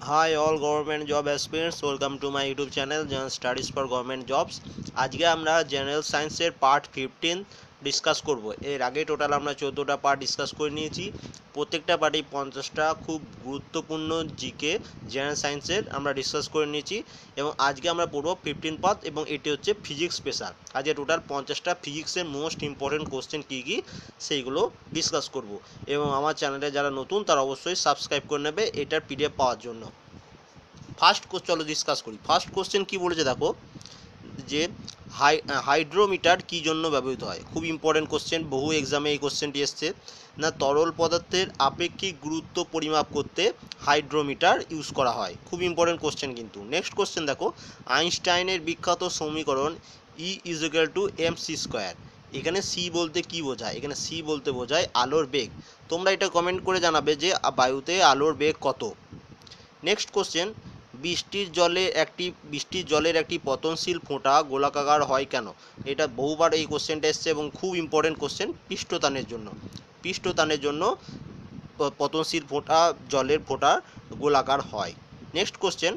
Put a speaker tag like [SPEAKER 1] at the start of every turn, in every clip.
[SPEAKER 1] Hi all government job aspirants, welcome to my YouTube channel General Studies for Government Jobs। আজকে আমরা general সায়েন্সের part 15 discuss করব। এর আগে টোটাল আমরা 14টা পার্ট ডিসকাস করে নিয়েছি। প্রত্যেকটা পার্টেই 50টা খুব গুরুত্বপূর্ণ জিকে জেনারেল সায়েন্সের আমরা ডিসকাস করে নিয়েছি এবং আজকে আমরা পড়ব 15 পার্ট এবং এটি হচ্ছে ফিজিক্স স্পেশাল। আজকে টোটাল 50টা ফিজিক্সের মোস্ট ইম্পর্টেন্ট কোশ্চেন কী কী সেইগুলো ডিসকাস করব এবং আমার চ্যানেলে যারা নতুন তারা অবশ্যই সাবস্ক্রাইব করে নেবে এটার পিডিএফ পাওয়ার জন্য। চলো ডিসকাস করি। ফার্স্ট কোশ্চেন কি বলেছে দেখো, যে হাইড্রোমিটার কি জন্য ব্যবহৃত হয়। খুব ইম্পর্টেন্ট কোশ্চেন, বহু এক্সামে এই কোশ্চেনটি এসছে। না, তরল পদার্থের আপেক্ষিক গুরুত্ব পরিমাপ করতে হাইড্রোমিটার ইউজ করা হয়। খুব ইম্পর্টেন্ট কোশ্চেন কিন্তু। নেক্সট কোশ্চেন দেখো, আইনস্টাইনের বিখ্যাত সমীকরণ E=mc²। এখানে সি বলতে কি বোঝায়? এখানে সি বলতে বোঝায় আলোর বেগ। তোমরা এটা কমেন্ট করে জানাবে যে বায়ুতে আলোর বেগ কত। নেক্সট কোশ্চেন, বৃষ্টির জলের একটি পতনশীল ফোঁটা গোলাকার হয় কেন? এটা বহুবার এই কোশ্চেনটা এসছে এবং খুব ইম্পর্টেন্ট কোশ্চেন। পৃষ্ঠটানের জন্য পতনশীল জলের ফোঁটা গোলাকার হয়। নেক্সট কোশ্চেন,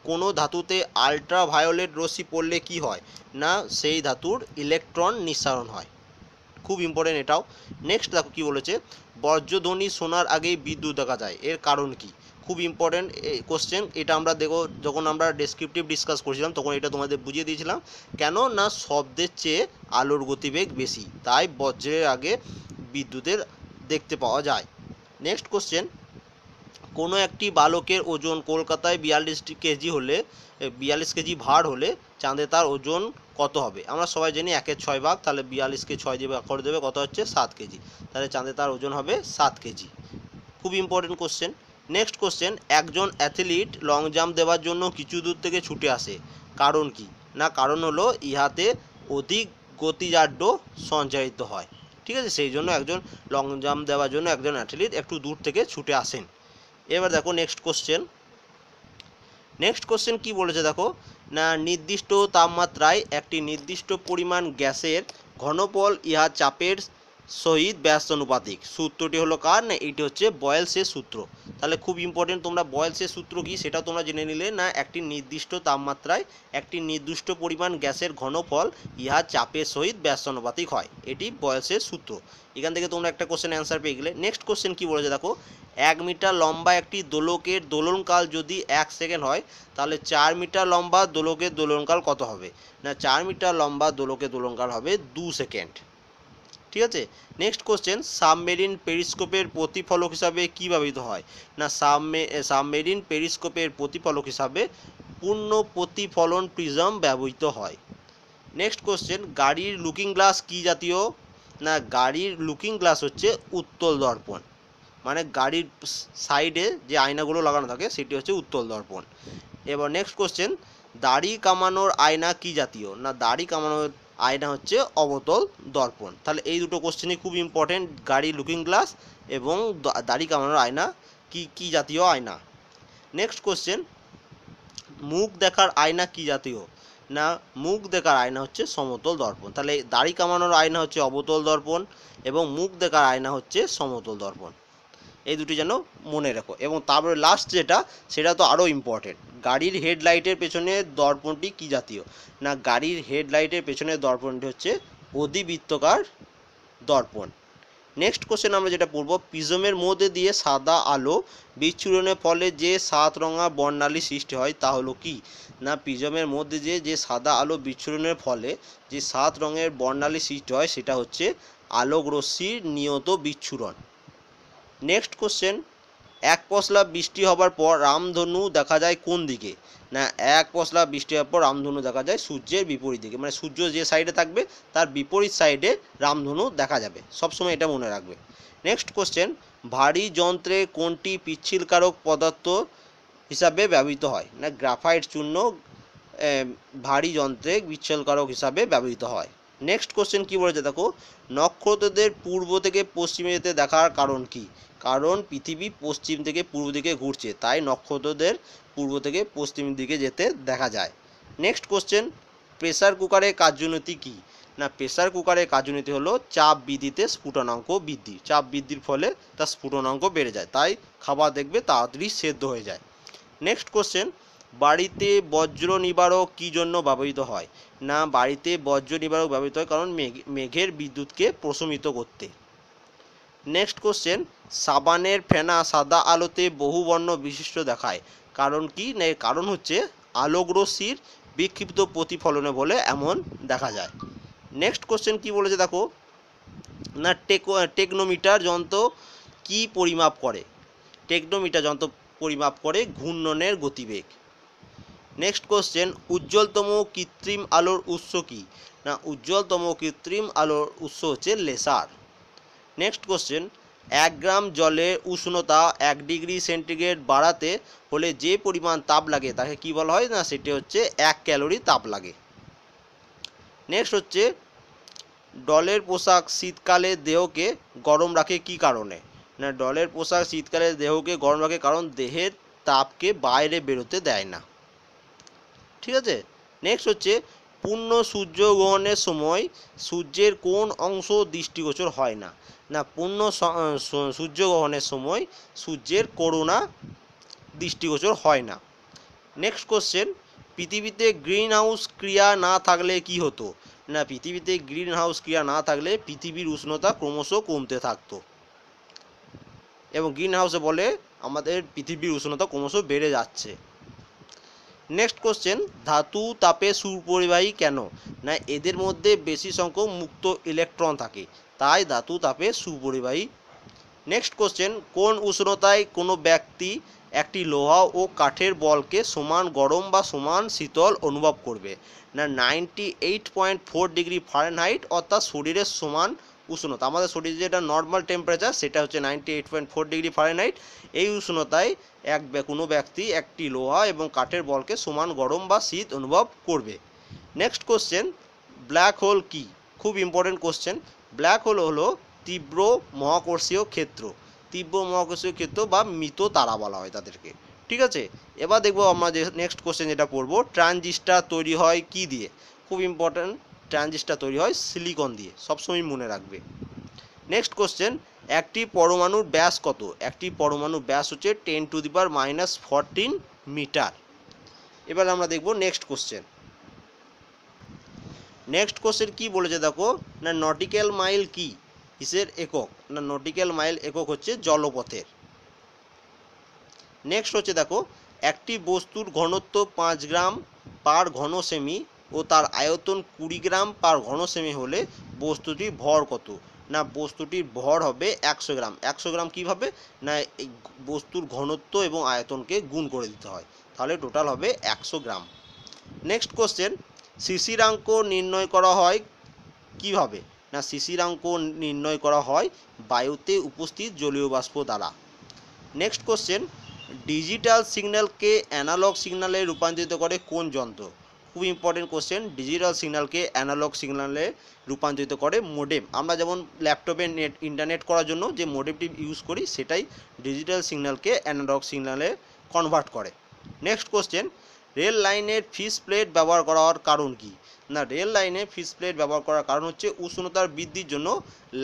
[SPEAKER 1] কোনো ধাতুতে আল্ট্রাভায়োলেট রশ্মি পড়লে কি হয়? না, সেই ধাতুর ইলেকট্রন নিঃসরণ হয়। খুব ইম্পর্টেন্ট এটাও। নেক্সট দেখো কি বলেছে, বজ্রধ্বনি শোনার আগেই বিদ্যুৎ দেখা যায়, এর কারণ কি? খুব ইম্পর্টেন্ট কোশ্চেন এটা। আমরা দেখো যখন আমরা ডেসক্রিপটিভ ডিসকাস করছিলাম তখন এটা তোমাদের বুঝিয়ে দিয়েছিলাম। কেন না, শব্দের চেয়ে আলোর গতিবেগ বেশি, তাই বজ্রের আগে বিদ্যুতের দেখতে পাওয়া যায়। নেক্সট কোশ্চেন, কোনো একটি বালকের ওজন কলকাতায় 42 কেজি ভার হলে চাঁদে তার ওজন কত হবে? আমরা সবাই জানি 1/6 ভাগ, তাহলে 42কে 6 দিয়ে ভাগ করে দেবে, কত হচ্ছে? 7 কেজি। তাহলে চাঁদে তার ওজন হবে 7 কেজি। খুব ইম্পর্টেন্ট কোশ্চেন। নেক্সট কোশ্চেন, একজন অ্যাথলিট লং জাম্প দেওয়ার জন্য কিছু দূর থেকে ছুটে আসে, কারণ কি? না, কারণ হলো ইহাতে অধিক গতিজাড্য সঞ্চারিত হয়। ঠিক আছে, সেই জন্য একজন লং জাম্প দেওয়ার জন্য একজন অ্যাথলিট একটু দূর থেকে ছুটে আসেন। এবার দেখো নেক্সট কোশ্চেন কি বলেছে দেখো, না নির্দিষ্ট তাপমাত্রায় একটি নির্দিষ্ট পরিমাণ গ্যাসের ঘনফল ইহা চাপের সহিত ব্যস্তানুপাতিক। সূত্রটি হলো কার? না, এটি হচ্ছে বয়েলসের সূত্র। তাহলে খুব ইম্পর্টেন্ট, তোমরা বয়েলসের সূত্র কি সেটা তোমরা জেনে নিলে। না, একটি নির্দিষ্ট তাপমাত্রায় একটি নির্দিষ্ট পরিমাণ গ্যাসের ঘনফল ইহা চাপের সহিত ব্যস্তানুপাতিক হয়, এটি বয়েলসের সূত্র। এখান থেকে তোমরা একটা কোশ্চেন অ্যান্সার পেয়ে গেলে। নেক্সট কোশ্চেন কি বলেছে দেখো, 1 মিটার লম্বা একটি দোলকের দোলনকাল যদি 1 সেকেন্ড হয় তাহলে 4 মিটার লম্বা দোলকের দোলনকাল কত হবে? না, 4 মিটার লম্বা দোলকের দোলনকাল হবে 2 সেকেন্ড। ঠিক আছে। নেক্সট কোশ্চেন, সাবমেরিন পেরিস্কোপের প্রতিফলক হিসাবে কী ব্যবহৃত হয়? না, সাবমেরিন পেরিস্কোপের প্রতিফলক হিসাবে পূর্ণ প্রতিফলন প্রিজম ব্যবহৃত হয়। নেক্সট কোশ্চেন, গাড়ির লুকিং গ্লাস কী জাতীয়? না, গাড়ির লুকিং গ্লাস হচ্ছে উত্তল দর্পণ। মানে গাড়ির সাইডে যে আয়নাগুলো লাগানো থাকে সেটি হচ্ছে উত্তল দর্পণ। এবার নেক্সট কোশ্চেন, দাড়ি কামানোর আয়না কি জাতীয়? না, দাড়ি কামানোর আয়না হচ্ছে অবতল দর্পণ। তাহলে এই দুটো কোশ্চেনই খুব ইম্পর্টেন্ট, গাড়ি লুকিং গ্লাস এবং দাড়ি কামানোর আয়না কি জাতীয় আয়না। নেক্সট কোশ্চেন, মুখ দেখার আয়না কি জাতীয়? না, মুখ দেখার আয়না হচ্ছে সমতল দর্পণ। তাহলে দাড়ি কামানোর আয়না হচ্ছে অবতল দর্পণ এবং মুখ দেখার আয়না হচ্ছে সমতল দর্পণ। এই দুটি যেন মনে রাখো। এবং তারপরে লাস্ট যেটা, সেটা তো আরও ইম্পর্টেন্ট, গাড়ির হেডলাইটের পেছনে দর্পণটি কী জাতীয়? না, গাড়ির হেডলাইটের পেছনের দর্পণটি হচ্ছে অধিবৃত্তকার দর্পণ। নেক্সট কোশ্চেন আমরা যেটা পড়ব, প্রিজমের মধ্যে দিয়ে সাদা আলো বিচ্ছুরণের ফলে যে 7 রঙা বর্ণালী সৃষ্টি হয় তা হলো কি? না, প্রিজমের মধ্যে দিয়ে যে সাদা আলো বিচ্ছুরণের ফলে যে 7 রঙের বর্ণালী সৃষ্টি হয় সেটা হচ্ছে আলোক রশ্মির নিয়ত বিচ্ছুরণ। নেক্সট কোশ্চেন, এক পশলা বৃষ্টি হবার পর রামধনু দেখা যায় কোন দিকে? না, এক পশলা বৃষ্টি হওয়ার পর রামধনু দেখা যায় সূর্যের বিপরীত দিকে। মানে সূর্য যে সাইডে থাকবে তার বিপরীত সাইডে রামধনু দেখা যাবে, সবসময় এটা মনে রাখবে। নেক্সট কোশ্চেন, ভারী যন্ত্রে কোনটি পিচ্ছিলকারক পদার্থ হিসাবে ব্যবহৃত হয়? না, গ্রাফাইট চূর্ণ ভারী যন্ত্রে বিচ্ছিলকারক হিসাবে ব্যবহৃত হয়। নেক্সট কোশ্চেন কি বলেছে দেখো, নক্ষত্রদের পূর্ব থেকে পশ্চিমে যেতে দেখার কারণ কি? কারণ পৃথিবী পশ্চিম থেকে পূর্ব দিকে ঘুরছে, তাই নক্ষত্রদের পূর্ব থেকে পশ্চিম দিকে যেতে দেখা যায়। নেক্সট কোশ্চেন, প্রেসার কুকারের কার্যনীতি কি? না, প্রেসার কুকারের কার্যনীতি হলো চাপ বৃদ্ধিতে স্ফুটনাঙ্ক বৃদ্ধি। চাপ বৃদ্ধির ফলে তার স্ফুটনাঙ্ক বেড়ে যায়, তাই খাবার দেখবে তাড়াতাড়ি সেদ্ধ হয়ে যায়। নেক্সট কোশ্চেন, বাড়িতে বজ্র নিবারক কী জন্য ব্যবহৃত হয়? না বাড়িতে বজ্র নিবারক ব্যবহৃত হয় কারণ মেঘের বিদ্যুৎকে প্রশমিত করতে। নেক্সট কোশ্চেন, সাবানের ফেনা সাদা আলোতে বহুবর্ণ বিশিষ্ট দেখায়, কারণ কি? না এর কারণ হচ্ছে আলোকরশ্মির বিক্ষিপ্ত প্রতিফলনে বলে এমন দেখা যায়। নেক্সট কোশ্চেন কি বলেছে দেখো, না টেকনোমিটার যন্ত্র কি পরিমাপ করে? টেকনোমিটার যন্ত্র পরিমাপ করে ঘূর্ণনের গতিবেগ। নেক্সট কোশ্চেন, উজ্জ্বলতম কৃত্রিম আলোর উৎস কি? না উজ্জ্বলতম কৃত্রিম আলোর উৎস হচ্ছে লেসার। নেক্সট কোশ্চেন, 1 গ্রাম জলের উষ্ণতা 1 ডিগ্রি সেন্টিগ্রেড বাড়াতে হলে যে পরিমাণ তাপ লাগে তাকে কি বলা হয়? না সেটি হচ্ছে 1 ক্যালোরি তাপ লাগে। নেক্সট হচ্ছে, ডলের পোশাক শীতকালে দেহকে গরম রাখে কি কারণে? না ডলের পোশাক শীতকালে দেহকে গরম রাখে কারণ দেহের তাপকে বাইরে বেরোতে দেয় না। ঠিক আছে। নেক্সট হচ্ছে, পূর্ণ সূর্যগ্রহণের সময় সূর্যের কোন অংশ দৃষ্টিগোচর হয় না? না পূর্ণ সূর্যগ্রহণের সময় সূর্যের করোনা দৃষ্টিগোচর হয় না। নেক্সট কোশ্চেন, পৃথিবীতে গ্রিন হাউস ক্রিয়া না থাকলে কি হতো? না পৃথিবীতে গ্রিন হাউস ক্রিয়া না থাকলে পৃথিবীর উষ্ণতা ক্রমশ কমতে থাকতো, এবং গ্রিন হাউসে বলে আমাদের পৃথিবীর উষ্ণতা ক্রমশ বেড়ে যাচ্ছে। নেক্সট কোশ্চেন, ধাতু তাপে সুপরিবাহী কেন? না এদের মধ্যে বেশি সংখ্যক মুক্ত ইলেকট্রন থাকে, তাই ধাতু তাপে সুপরিবাহী। নেক্সট কোশ্চেন, কোন উষ্ণতায় কোনো ব্যক্তি একটি লোহা ও কাঠের বলকে সমান গরম বা সমান শীতল অনুভব করবে? না 98.4 ডিগ্রি ফারেনহাইট, অর্থাৎ শরীরের সমান উষ্ণতা। আমাদের শরীরে যেটা নর্মাল টেম্পারেচার সেটা হচ্ছে 98.4 ডিগ্রি ফারেনহাইট। এই উষ্ণতায় কোনো ব্যক্তি একটি লোহা এবং কাঠের বলকে সমান গরম বা শীত অনুভব করবে। নেক্সট কোশ্চেন, ব্ল্যাক হোল কি? খুব ইম্পর্টেন্ট কোশ্চেন। ব্ল্যাক হোল হলো তীব্র মহাকর্ষীয় ক্ষেত্র, তীব্র মহাকর্ষীয় ক্ষেত্র বা মৃত তারা বলা হয় তাদেরকে। ঠিক আছে। এবার দেখবো আমরা যে নেক্সট কোশ্চেন যেটা পড়বো, ট্রানজিস্টার তৈরি হয় কি দিয়ে? খুব ইম্পর্টেন্ট, ট্রানজিস্টার তৈরি হয় সিলিকন দিয়ে, সবসময় মনে রাখবে। নেক্সট কোশ্চেন, একটি পরমাণুর ব্যাস কত? একটি পরমাণুর ব্যাস হচ্ছে 10⁻14 মিটার। এবার আমরা দেখব নেক্সট কোশ্চেন। নেক্সট কোশ্চেন কি বলেছে দেখো, না নটিক্যাল মাইল কি? কিসের একক? না নটিক্যাল মাইল একক হচ্ছে জলপথের। নেক্সট হচ্ছে দেখো, একটি বস্তুর ঘনত্ব 5 গ্রাম পার ঘন সেমি ও তার আয়তন 20 গ্রাম পার ঘন সেমি হলে বস্তুটির ভর কত? না বস্তুটির ভর হবে 100 গ্রাম। 100 গ্রাম কীভাবে? না এই বস্তুর ঘনত্ব এবং আয়তনকে গুণ করে দিতে হয়, তাহলে টোটাল হবে 100 গ্রাম। নেক্সট কোশ্চেন, শিশিরাঙ্ক নির্ণয় করা হয় কিভাবে? না শিশিরাঙ্ক নির্ণয় করা হয় বায়ুতে উপস্থিত জলীয় বাষ্প দ্বারা। নেক্সট কোশ্চেন, ডিজিটাল সিগন্যালকে অ্যানালগ সিগন্যালে রূপান্তরিত করে কোন যন্ত্র? খুব ইম্পর্টেন্ট কোশ্চেন। ডিজিটাল সিগন্যালকে অ্যানালগ সিগন্যালে রূপান্তরিত করে মোডেম। আমরা যেমন ল্যাপটপে ইন্টারনেট করার জন্য যে মোডেমটি ইউজ করি সেটাই ডিজিটাল সিগন্যালকে অ্যানালগ সিগন্যালে কনভার্ট করে। নেক্সট কোশ্চেন, রেল লাইনের ফিস প্লেট ব্যবহার করার কারণ কি? না রেল লাইনে ফিস প্লেট ব্যবহার করার কারণ হচ্ছে উষ্ণতার বৃদ্ধির জন্য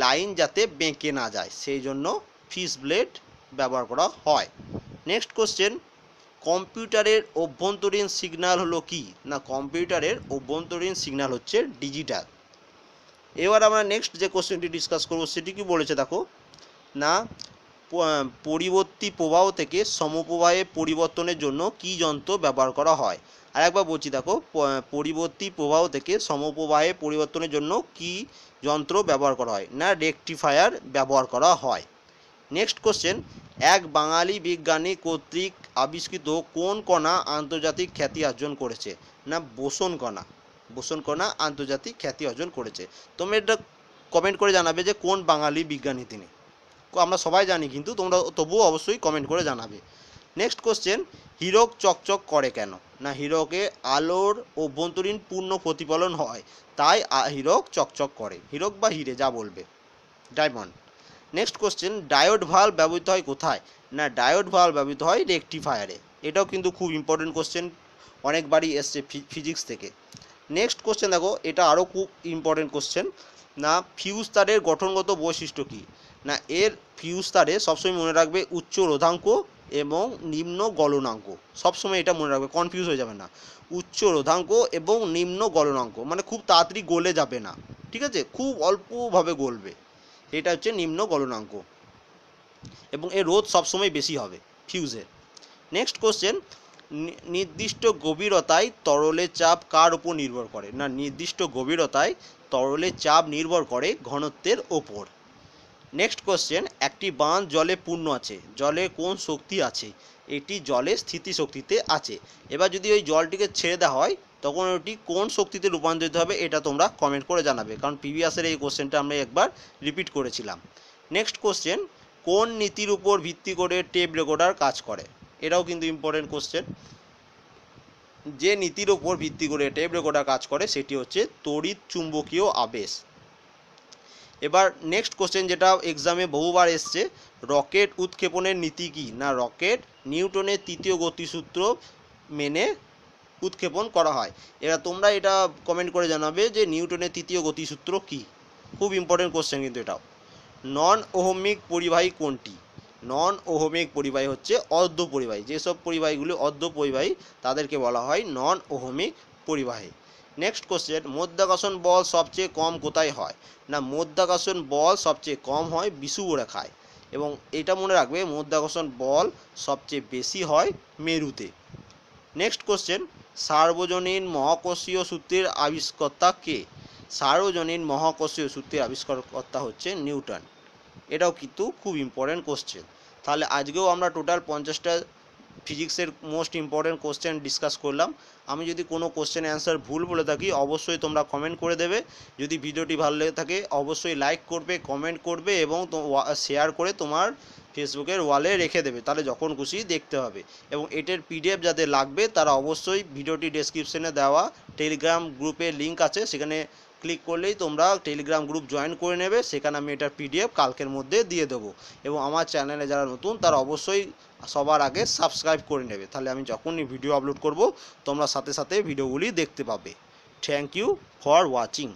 [SPEAKER 1] লাইন যাতে বেঁকে না যায়, সেই জন্য ফিস প্লেট ব্যবহার করা হয়। নেক্সট কোশ্চেন, কম্পিউটারের অভ্যন্তরীণ সিগন্যাল হলো কি? না কম্পিউটারের অভ্যন্তরীণ সিগন্যাল হচ্ছে ডিজিটাল। এবার আমরা নেক্সট যে কোশ্চেনটি ডিসকাস করব সেটি কি বলেছে দেখো, না পরিবর্তী প্রবাহ থেকে সমপ্রবাহে পরিবর্তনের জন্য কি যন্ত্র ব্যবহার করা হয়? আর একবার বলছি দেখো, পরিবর্তী প্রবাহ থেকে সমপ্রবাহে পরিবর্তনের জন্য কি যন্ত্র ব্যবহার করা হয়? না রেকটিফায়ার ব্যবহার করা হয়। নেক্সট কোশ্চেন, এক বাঙালি বিজ্ঞানী কর্তৃক আবিষ্কৃত কোন কণা আন্তর্জাতিক খ্যাতি অর্জন করেছে? না বোসন কণা। বোসন কণা আন্তর্জাতিক খ্যাতি অর্জন করেছে। তোমরা এটা কমেন্ট করে জানাবে যে কোন বাঙালি বিজ্ঞানী তিনি। আমরা সবাই জানি কিন্তু তোমরা তবুও অবশ্যই কমেন্ট করে জানাবে। নেক্সট কোশ্চেন, হীরক চকচক করে কেন? না হীরকে আলোর অভ্যন্তরীণ পূর্ণ প্রতিফলন হয়, তাই হীরক চকচক করে। হীরক বা হীরে যা বলবে, diamond. Next question, diode valve ব্যবহৃত হয় কোথায়? না ডায়োড ভাল্ব ব্যবহৃত হয় রেকটিফায়ারে। এটাও কিন্তু খুব ইম্পর্টেন্ট কোশ্চেন, অনেকবারই এসছে ফিজিক্স থেকে। নেক্সট কোশ্চেন দেখো, এটা আরও খুব ইম্পর্টেন্ট কোশ্চেন। না ফিউজ তারের গঠনগত বৈশিষ্ট্য কী? না এর ফিউজ তারে সবসময় মনে রাখবে উচ্চ রোধাঙ্ক এবং নিম্ন গলনাঙ্ক, সবসময় এটা মনে রাখবে, কনফিউজ হয়ে যাবে না। উচ্চ রোধাঙ্ক এবং নিম্ন গলনাঙ্ক, মানে খুব তাড়াতাড়ি গলে যাবে না, ঠিক আছে, খুব অল্পভাবে গলবে, এটা হচ্ছে নিম্ন গলনাঙ্ক, এবং এর রোধ সবসময় বেশি হবে ফিউজের। নেক্সট কোশ্চেন, নির্দিষ্ট গভীরতায় তরলের চাপ কার উপর নির্ভর করে? না, নির্দিষ্ট গভীরতায় তরলের চাপ নির্ভর করে ঘনত্বের ওপর। নেক্সট কোশ্চেন, একটি বাঁধ জলে পূর্ণ আছে, জলে কোন শক্তি আছে? এটি জলের স্থিতিশক্তিতে আছে। এবার যদি ওই জলটিকে ছেড়ে দেওয়া হয় তখন ওটি কোন শক্তিতে রূপান্তরিত হবে, এটা তোমরা কমেন্ট করে জানাবে, কারণ প্রিভিয়াসের এই কোশ্চেনটা আমরা একবার রিপিট করেছিলাম। নেক্সট কোশ্চেন, কোন নীতির উপর ভিত্তি করে টেপ রেকর্ডার কাজ করে? এটাও কিন্তু ইম্পর্টেন্ট কোশ্চেন। যে নীতির উপর ভিত্তি করে টেপ রেকর্ডার কাজ করে সেটি হচ্ছে তড়িৎ চুম্বকীয় আবেশ। এবার নেক্সট কোশ্চেন, যেটা এক্সামে বহুবার এসছে, রকেট উৎক্ষেপণের নীতি কী? না, রকেট নিউটনের তৃতীয় গতিসূত্র মেনে উৎক্ষেপণ করা হয়। এবার তোমরা এটা কমেন্ট করে জানাবে যে নিউটনের তৃতীয় গতিসূত্র কী। খুব ইম্পর্টেন্ট কোশ্চেন কিন্তু এটাও। নন ওহমিক পরিবাহী কোনটি? নন ওহমিক পরিবাহী হচ্ছে অর্ধ পরিবাহী, যেসব পরিবাহীগুলি অর্ধ পরিবাহী তাদেরকে বলা হয় নন ওহমিক পরিবাহী। নেক্সট কোশ্চেন, মধ্যাকর্ষণ বল সবচেয়ে কম কোথায় হয়? না, মধ্যাকর্ষণ বল সবচেয়ে কম হয় বিষুবরেখায়, এবং এটা মনে রাখবে মধ্যাকর্ষণ বল সবচেয়ে বেশি হয় মেরুতে। নেক্সট কোশ্চেন, সার্বজনীন মহাকর্ষীয় সূত্রের আবিষ্কর্তা কে? সার্বজনীন মহাকর্ষীয় সূত্রের আবিষ্কারকর্তা হচ্ছে নিউটন। এটাও কিন্তু খুব ইম্পর্টেন্ট কোশ্চেন। তাহলে আজকেও আমরা টোটাল 50টা ফিজিক্সের মোস্ট ইম্পর্টেন্ট কোশ্চেন ডিসকাস করলাম। আমি যদি কোনো কোশ্চেন অ্যান্সার ভুল বলে থাকি অবশ্যই তোমরা কমেন্ট করে দেবে। যদি ভিডিওটি ভালো লেগে থাকে অবশ্যই লাইক করবে, কমেন্ট করবে এবং শেয়ার করে তোমার ফেসবুকের ওয়ালে রেখে দেবে, তাহলে যখন খুশি দেখতে হবে। এবং এটার পিডিএফ যাদের লাগবে তারা অবশ্যই ভিডিওটি ডেসক্রিপশনে দেওয়া টেলিগ্রাম গ্রুপের লিঙ্ক আছে, সেখানে ক্লিক করলেই তোমরা টেলিগ্রাম গ্রুপ জয়েন করে নেবে, সেখানে আমি এটার পিডিএফ কালকের মধ্যে দিয়ে দেবো। এবং আমার চ্যানেলে যারা নতুন তারা অবশ্যই সবার আগে সাবস্ক্রাইব করে নেবে, তাহলে আমি যখনই ভিডিও আপলোড করব তোমরা সাথে সাথে ভিডিওগুলি দেখতে পাবে। Thank you for watching.